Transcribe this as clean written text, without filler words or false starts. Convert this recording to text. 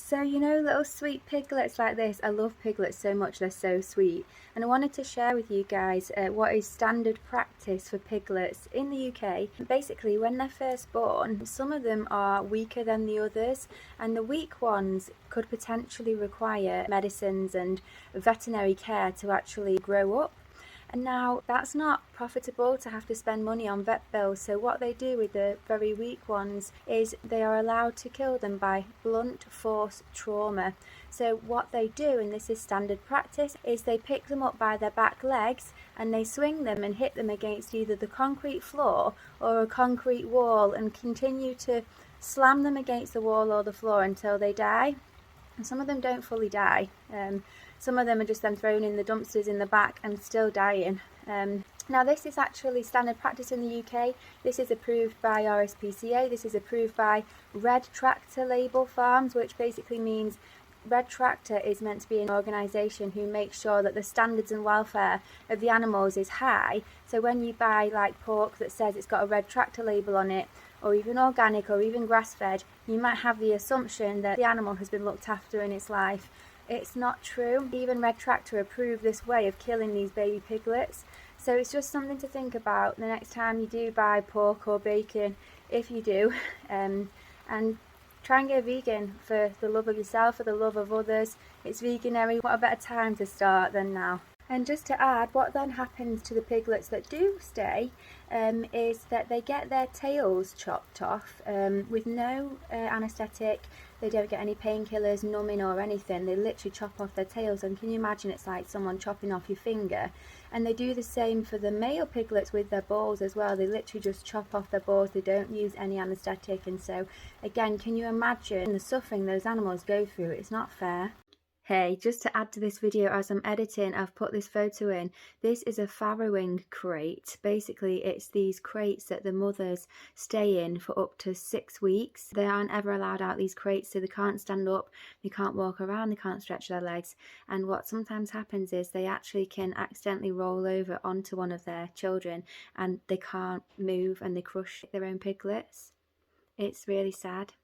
So, you know, little sweet piglets like this, I love piglets so much, they're so sweet. And I wanted to share with you guys what is standard practice for piglets in the UK. Basically, when they're first born, some of them are weaker than the others, and the weak ones could potentially require medicines and veterinary care to actually grow up. And now that's not profitable to have to spend money on vet bills, so what they do with the very weak ones is they are allowed to kill them by blunt force trauma. So what they do, and this is standard practice, is they pick them up by their back legs and they swing them and hit them against either the concrete floor or a concrete wall and continue to slam them against the wall or the floor until they die. And some of them don't fully die. Some of them are just then thrown in the dumpsters in the back and still dying. Now this is actually standard practice in the UK. This is approved by RSPCA. This is approved by Red Tractor Label Farms, which basically means Red Tractor is meant to be an organisation who makes sure that the standards and welfare of the animals is high. So when you buy like pork that says it's got a Red Tractor label on it, or even organic or even grass-fed, you might have the assumption that the animal has been looked after in its life. It's not true. Even Red Tractor approved this way of killing these baby piglets. So it's just something to think about the next time you do buy pork or bacon, if you do, and try and go vegan for the love of yourself, for the love of others. It's Veganuary. What a better time to start than now. And just to add, what then happens to the piglets that do stay is that they get their tails chopped off with no anaesthetic. They don't get any painkillers, numbing or anything. They literally chop off their tails, and can you imagine, it's like someone chopping off your finger. And they do the same for the male piglets with their balls as well. They literally just chop off their balls. They don't use any anaesthetic. And so again, can you imagine the suffering those animals go through? It's not fair. Hey, just to add to this video as I'm editing, I've put this photo in. This is a farrowing crate. Basically, it's these crates that the mothers stay in for up to 6 weeks. They aren't ever allowed out these crates, so they can't stand up, they can't walk around, they can't stretch their legs. And what sometimes happens is they actually can accidentally roll over onto one of their children and they can't move and they crush their own piglets. It's really sad.